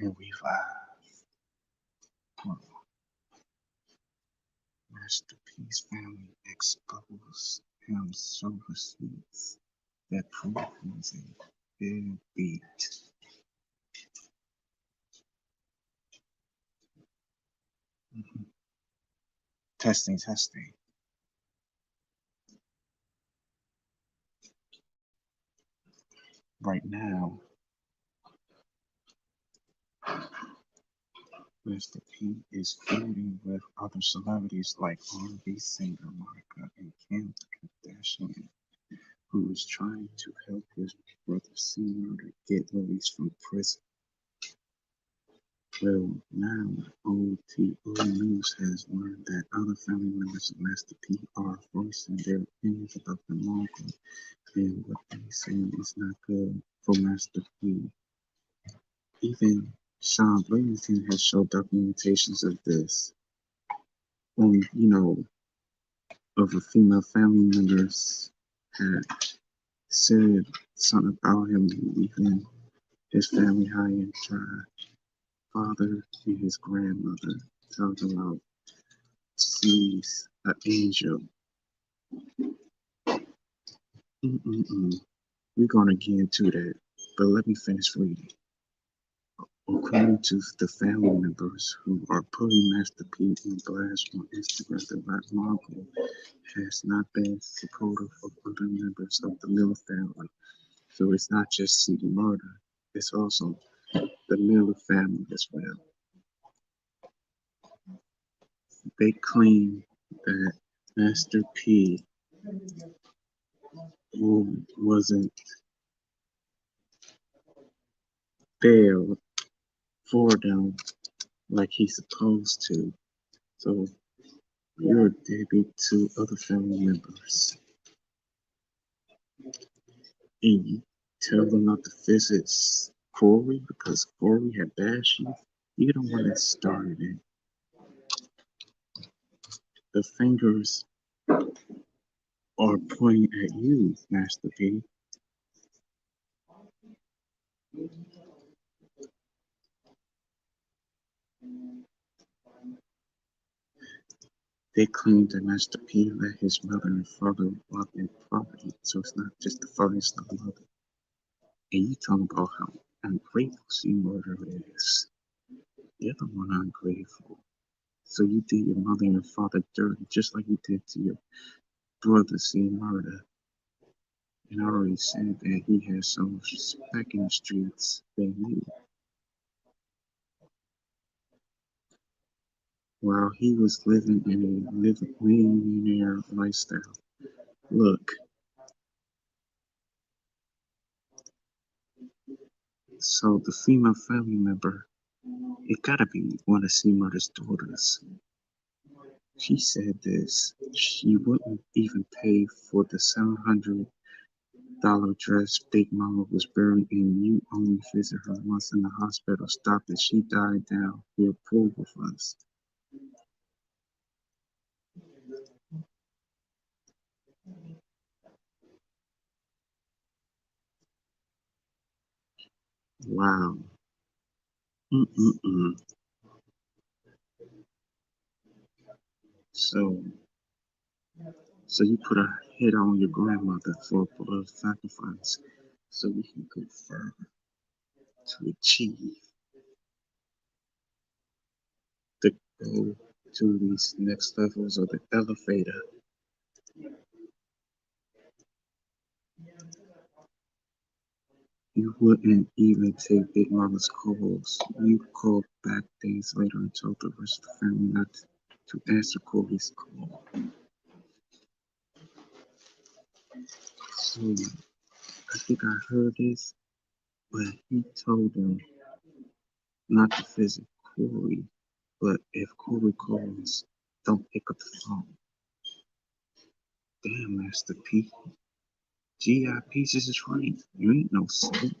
and revive. Well, Master P's family exposed him so receipts that prove he's a deadbeat. Mhm. Testing, testing. Right now, Mr. P is feuding with other celebrities like R&B singer Monica and Kim Kardashian, who is trying to help his brother Seymour to get released from prison. Well, now OTO News has learned that other family members of Master P are voicing their opinions about the mogul and what they say is not good for Master P. Even Sean Blanington has shown documentations of this on, of a female family members had said something about him leaving his family high and dry. Father and his grandmother talking about she's an angel. Mm-mm-mm. We're gonna get into that, but let me finish reading. According to the family members who are putting Master P in blast on Instagram, the Black Mogul has not been supportive of other members of the Miller family. So it's not just CD Murder, it's also the Miller family as well. They claim that Master P wasn't there for them like he's supposed to. So you're a deadbeat to other family members. And you tell them not to visit Corey because Corey had bashed you. You're the one that started it. The fingers are pointing at you, Master P. They claim that Master P let his mother and father rob their property, so it's not just the father, it's the mother. And you talk about how ungrateful she murder is. You're the one ungrateful. So you did your mother and your father dirty, just like you did to your brother, see murder. And I already said that he has so much respect in the streets than you. While he was living in a millionaire lifestyle. Look, so the female family member, it gotta be one of C Murder's daughters. She said this. She wouldn't even pay for the $700 dress Big Mama was buried in. You only visit her once in the hospital. Stop it. She died down here. Prove with us. Wow. Mm-mm-mm. So, so you put a hit on your grandmother for a blood sacrifice so we can go further to achieve the goal to these next levels of the elevator. You wouldn't even take Big Mama's calls. You called back days later and told the rest of the family not to answer Corey's call. So I think I heard this, but he told them not to visit Corey. But if Corey calls, don't pick up the phone. Damn, Master P. GI pieces is right. You ain't no slick.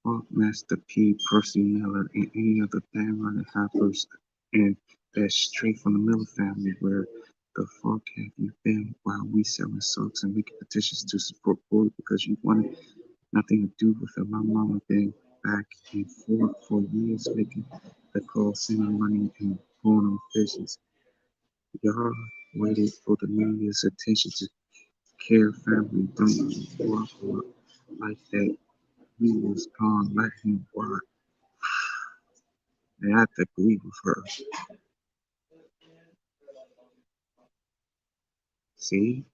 Fuck Master P, Percy Miller, and any other bandwagon hoppers, and that's straight from the Miller family. Where the fuck have you been while we selling socks and making petitions to support Corey because you wanted nothing to do with it. My mama been back and forth for years making the call, sending money and going on fishes. Y'all waited for the media's attention to care family. Don't walk up like that. He was gone. Let him walk. And I have to agree with her. See,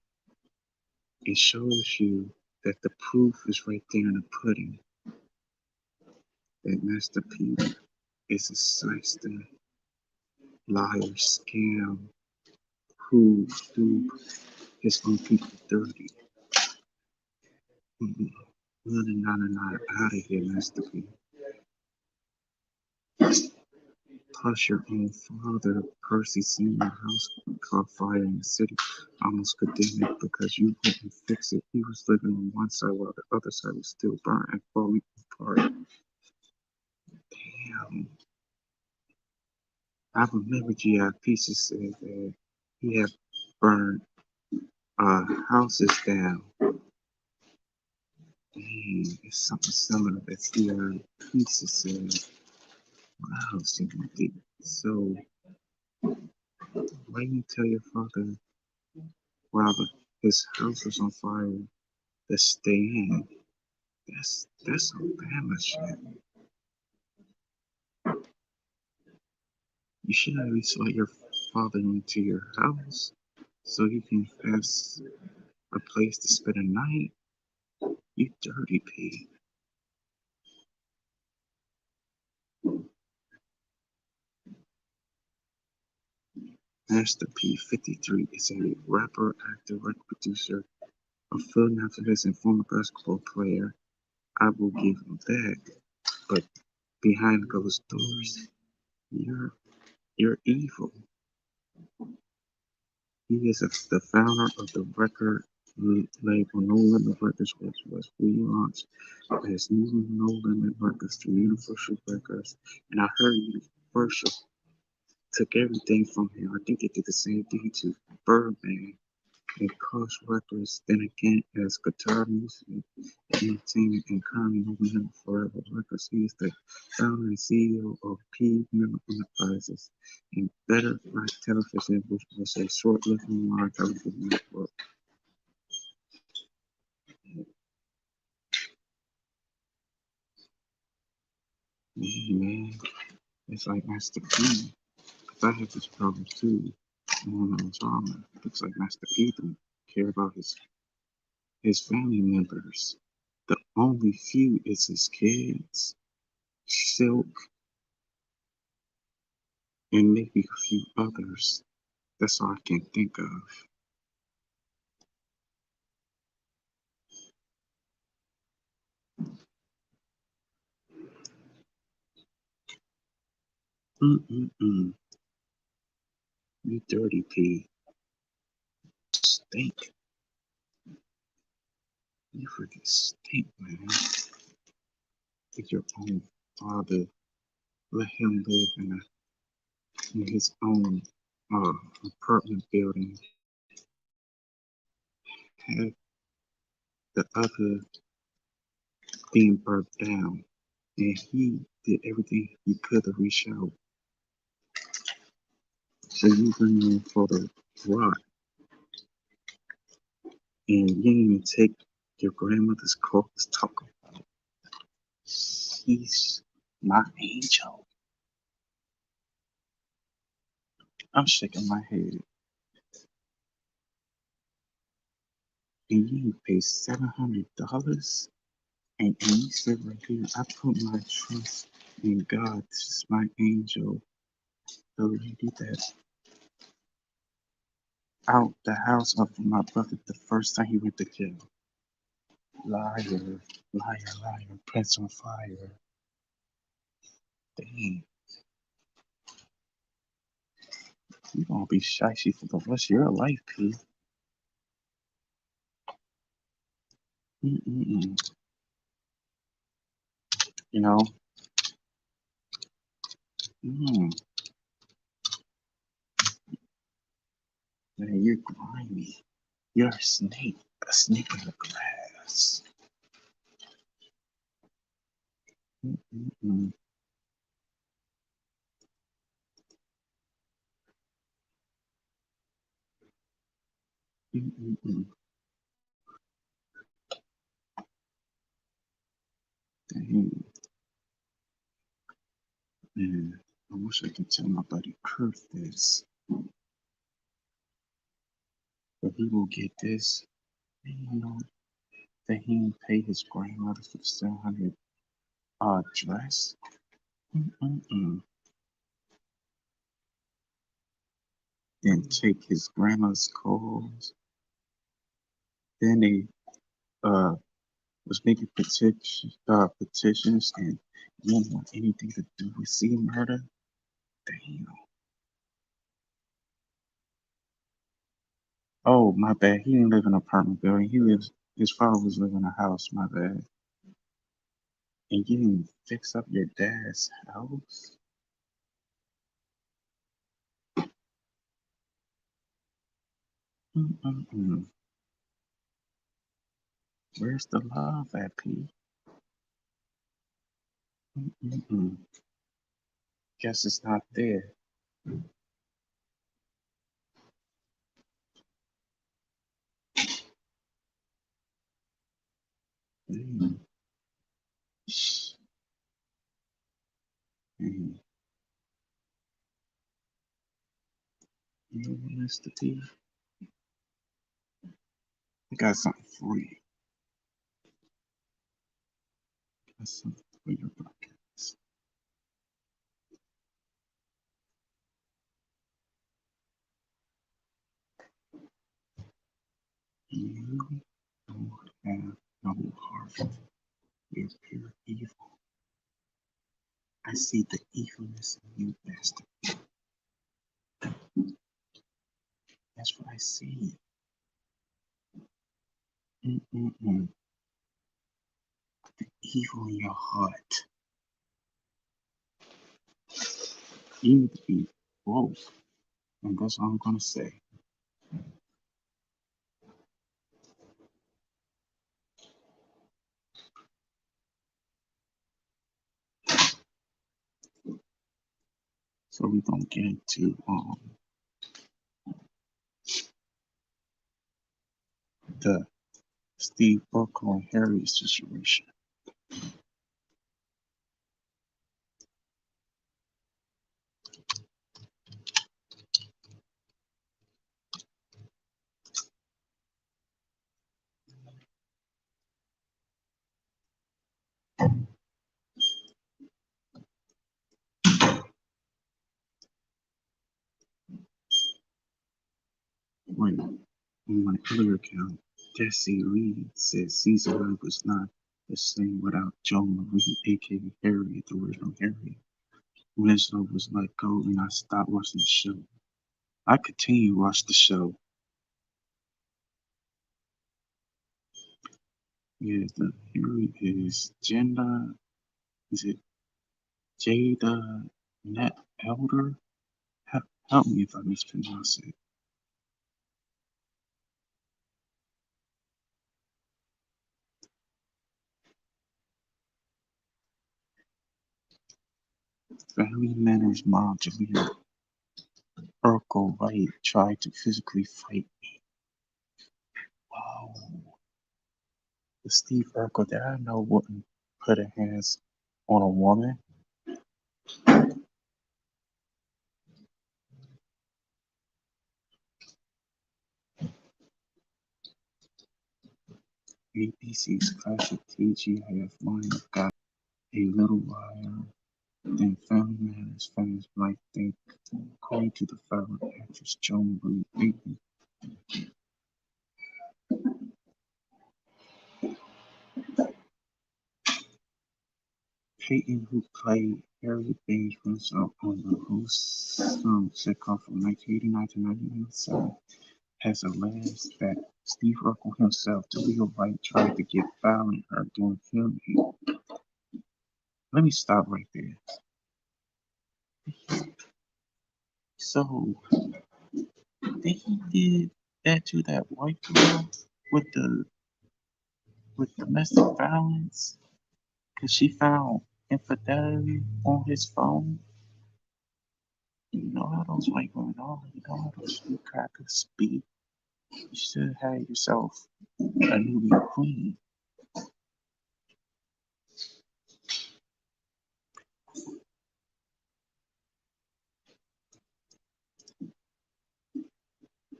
it shows you that the proof is right there in the pudding. That Master P is a shyster, liar, scam, who do his own people dirty. Mm-mm. Running out of here, Master P. Plus, your own father, Percy, seen your house caught fire in the city, almost condemned it because you wouldn't fix it. He was living on one side while the other side was still burnt and falling apart. Damn. I remember G.I. Pieces said that he had burned houses down. Dang, it's something similar that G.I. Pieces said. Wow, Timothy. So, why you tell your father while his house was on fire to stay in? That's some Bama shit. You should at least let your father into your house so you can have a place to spend a night. You dirty pig. Master P 53 is a rapper, actor, record producer, a film activist, and former basketball player. I will give him that. But behind closed doors, you're you're evil. He is the founder of the record label No Limit Records, which was relaunched as New No Limit Records to Universal Records. And I heard Universal took everything from him. I think they did the same thing to Birdman and Koch Records. Then again, as guitar music, entertainment, and currently No Limit Forever Records, he is the founder and CEO of P. Miller Enterprises and Better Black Television, which was a short-lived online television network. Yeah, man, it's like Master P. Cause I have this problem too. And when I was on, it looks like Master P don't care about his family members. The only few is his kids, Silk, and maybe a few others. That's all I can think of. Mm-mm-mm. You dirty pig. Stink. You freaking stink, man. With your own father. Let him live in his own uh, apartment building. Have the other being burnt down. And he did everything he could to reach out. So you bring in for the rock and you didn't even take your grandmother's call to talk about. He's my angel. I'm shaking my head. And you pay $700 and you said right here, I put my trust in God. This is my angel. The lady that out the house of my brother the first time he went to jail. Liar, liar, liar, pants on fire. Dang, you gonna be shy for the rest of your life, P. Mm-mm-mm. You know, mm, man, you're grimy. You're a snake in the grass. Mm-mm-mm. Mm-mm-mm. Dang, man. I wish I could tell my buddy Kurt this, but he will get this. You know, that he didn't pay his grandmother for the 700 dress. Mm-mm-mm. Then take his grandma's calls. Then they uh was making petitions and you don't want anything to do with C murder. Damn. Oh, my bad. He didn't live in an apartment building. His father was living in a house. My bad. And you didn't fix up your dad's house? Mm-mm-mm. Where's the love at, P? Mm-mm-mm. Guess it's not there. Mm. Mm. You know what, Mr. P? I got something for you. I got something for your podcast. You don't have no heart. You're pure evil. I see the evilness in you, bastard. That's what I see. Mm-mm-mm. The evil in your heart. You need to be woke. And that's all I'm gonna say. So we gonna get into the Steve Urkel and Harry situation. When on my other account, Jesse Lee said Caesar was not the same without Joe Marie, aka Harry, the original Harry. Winslow was let go and I stopped watching the show. I continue to watch the show. Yeah, the Harry is Jenda, is it Jada Net Elder? Help me if I mispronounce it. Family Matters mom Jaleel Urkel White tried to physically fight me. Wow. The Steve Urkel that I know wouldn't put her hands on a woman. ABC's classic TGIF lineup got a little while. Then Family Matters fans might think, according to the fellow actress Joan Marie Peyton, who played Harry Baines Winslow on the Who's sitcom from 1989 to 1997, has alleged that Steve Urkel himself, Jaleel White, tried to get foul in her during filming. Let me stop right there. So, then he did that to that white girl with the with domestic violence because she found infidelity on his phone. You know how those white women are. You know how those street crackers speak. You should have yourself a new queen.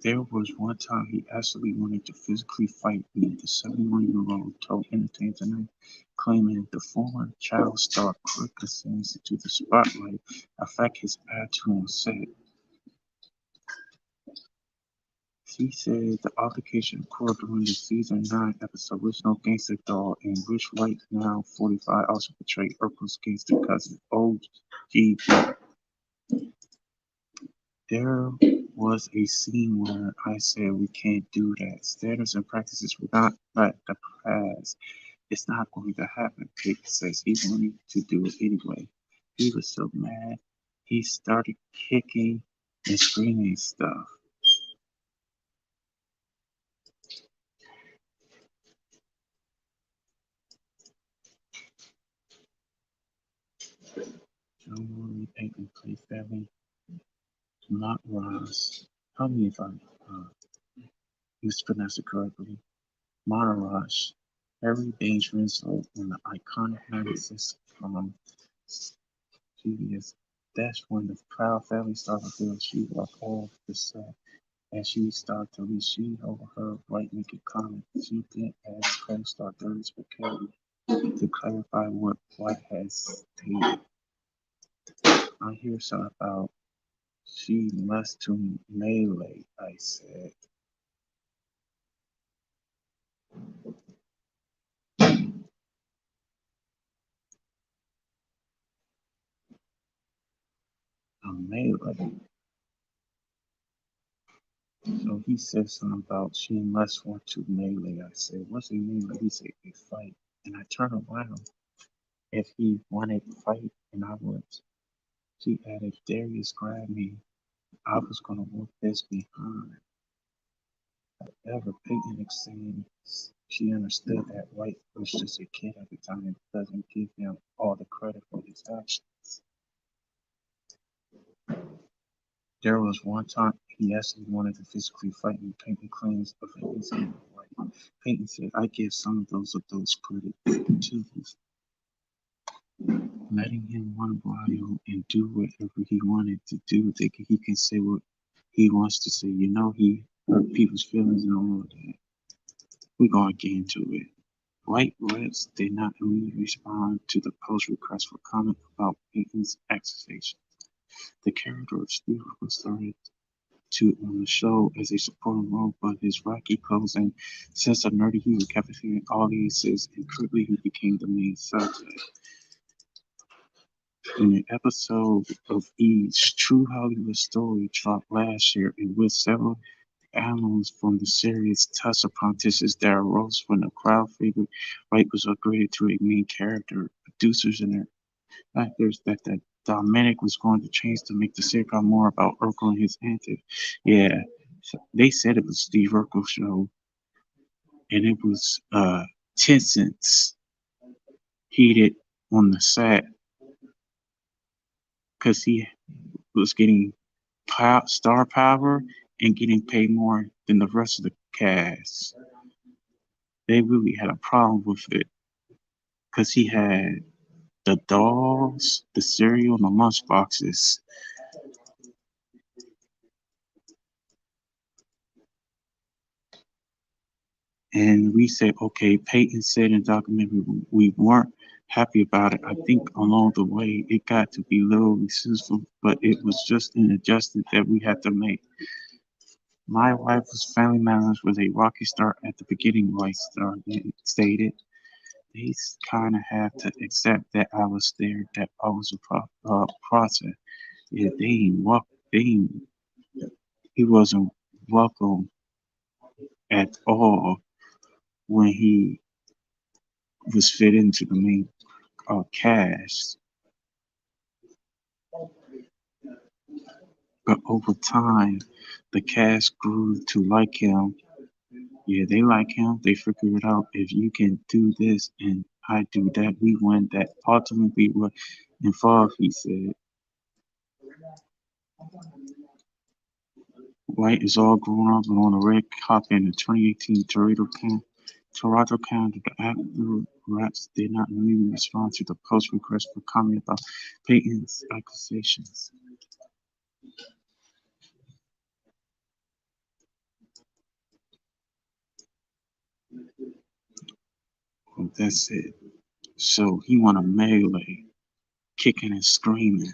There was one time he actually wanted to physically fight me, the 71-year-old told Entertainment Tonight, claiming the former child star quick ascends into the spotlight affect his attitude on set. She said the altercation occurred during the season 9 episode Original Gangster Doll, in which White, now 45, also portrayed Urkel's gangster cousin, O.G. There was a scene where I said we can't do that. Standards and practices will not let the past. It's not going to happen. Pete says he wanted to do it anyway. He was so mad. He started kicking and screaming stuff. John Morley Peyton plays family. Not Ross. Tell me if I mispronounced it correctly. Montarosh. Harry Baines Winslow on the iconic 96 from CBS. That's when the proud family started to feel she walked off the set. As she started to leave, she overheard White make a comment. She then asked co-star Darius McKelvey to clarify what White had stated. I hear something about she must to melee, I said. A melee. So he said something about she must want to melee. I said, what's a melee? He said, a fight. And I turned around. If he wanted to fight, and I would. She added, if Darius grabbed me, I was going to whoop his behind. However, Peyton explained she understood that White was just a kid at the time and doesn't give him all the credit for his actions. There was one time he actually wanted to physically fight me. Peyton claims of an incident with White. Peyton said, I give some of those credit to his letting him run wild and do whatever he wanted to do. Thinking he can say what he wants to say. You know, he hurt people's feelings and all of that. We're going to get into it. White Reds did not immediately respond to the post request for comment about Peyton's accusation. The character of Steve was started to on the show as a supporting role, but his wacky closing sense of nerdy humor captivated audiences, and quickly he became the main subject. In an episode of E's True Hollywood Story dropped last year, in which several animals from the series touched upon tissues that arose when the crowd favorite White was upgraded to a main character. Producers and their actors that Dominic was going to change to make the sitcom more about Urkel and his antics. Yeah, so they said it was Steve Urkel show, and it was tensions heated on the set because he was getting star power and getting paid more than the rest of the cast. They really had a problem with it because he had the dolls, the cereal, and the lunch boxes. And we said, okay, Peyton said in the documentary we weren't happy about it. I think along the way it got to be a little resistful, but it was just an adjustment that we had to make. My wife's family members was a rocky start at the beginning, White Star stated. They kind of have to accept that I was there, that I was a process. Yeah, they ain't, he wasn't welcome at all when he was fit into the main cast. But over time, the cast grew to like him. Yeah, they like him. They figured out if you can do this and I do that. We won that ultimately were involved, he said. White is all grown up and on a red carpet in the 2018 Toronto County. The actor raps did not immediately respond to the post request for comment about Payton's accusations. Well, that's it. So he won a melee, kicking and screaming.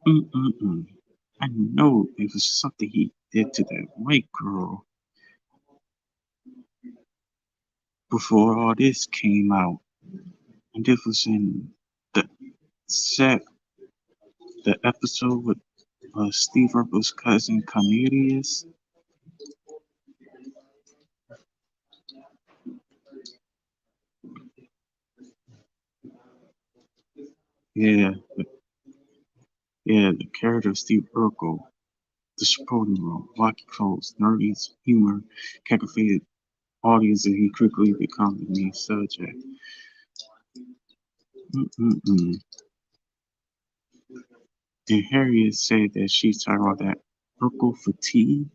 Mm-mm-mm. I know it was something he did to that white girl before all this came out. And this was in the set, the episode with Steve Urkel's cousin Cornelius. Yeah, yeah, the character of Steve Urkel, the supporting role, wacky clothes, nerdy humor, captivated audience, and he quickly became the main subject. Mm-mm-mm. And Harriet said that she's talking about that Urkel fatigue.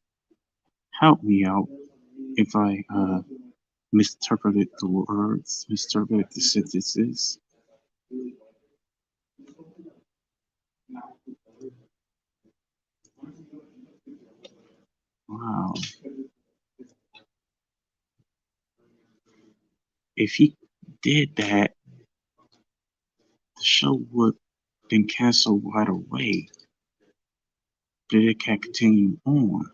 Help me out if I misinterpreted the words, misinterpreted the sentences. Wow. If he did that, the show would have been canceled right away. But it can continue on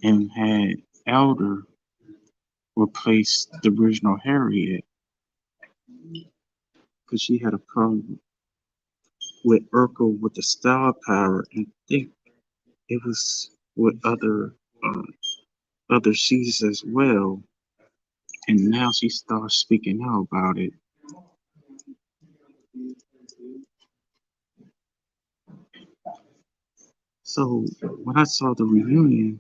and had Elder replace the original Harriet because she had a problem with Urkel with the star power and think it was with other seasons as well. And now she starts speaking out about it. So when I saw the reunion,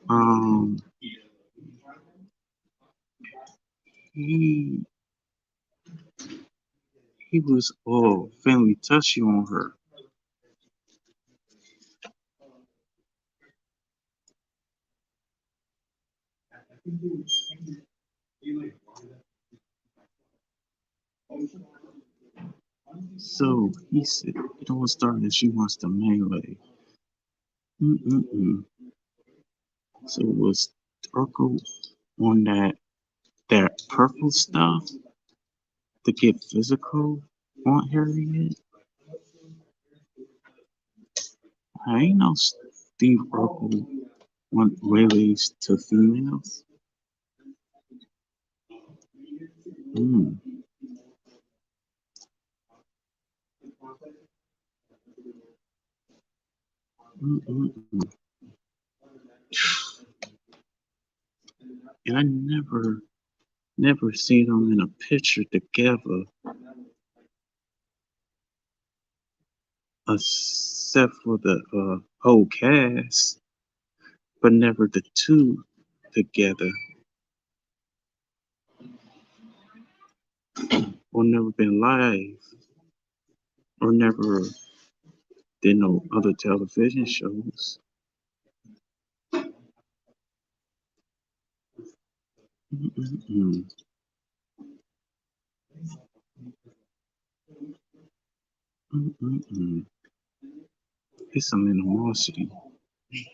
um, he he was all family touchy on her. So he said it all started that she wants to melee. Mm-mm-mm. So it was Urkel on that purple stuff to get physical on Harriet. I ain't know Steve Urkel want relays to females. Mm, mm. And I never seen them in a picture together, except for the whole cast, but never the two together, or never been live, or never did no other television shows. Mm-mm-mm. Mm-mm-mm. It's some animosity.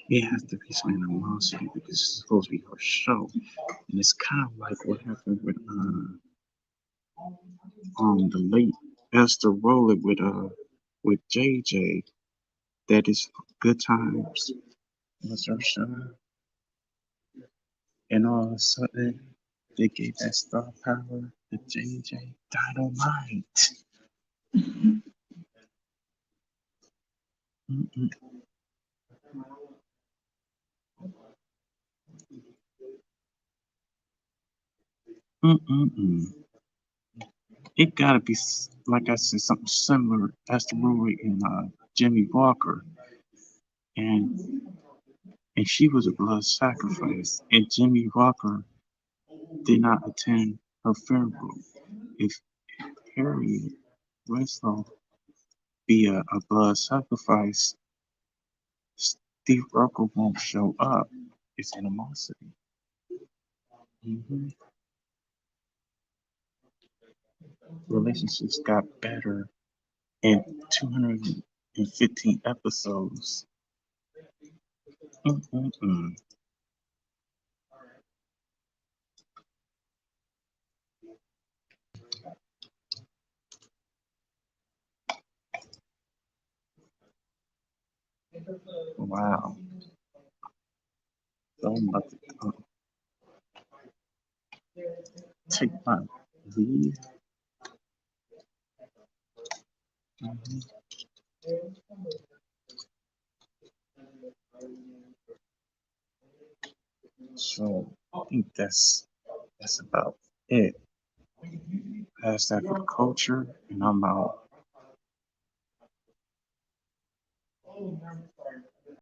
It has to be some animosity because it's supposed to be her show, and it's kind of like what happened with the late Esther Rowland with JJ. That is Good Times was her show, and all of a sudden they gave that star power to JJ Dynamite. Mm-mm, mm-mm-mm. It gotta be like I said, something similar. Esther Rowland and Jimmy Walker, and she was a blood sacrifice, and Jimmy Walker did not attend her funeral. If Harriet Winslow be a blood sacrifice, Steve Urkel won't show up. It's animosity. hmm Relationships got better in 215 episodes. Mm-mm-mm. Wow. So I'm about to take my leave. Mhm. So I think that's about it. Pass that for the culture, and I'm out.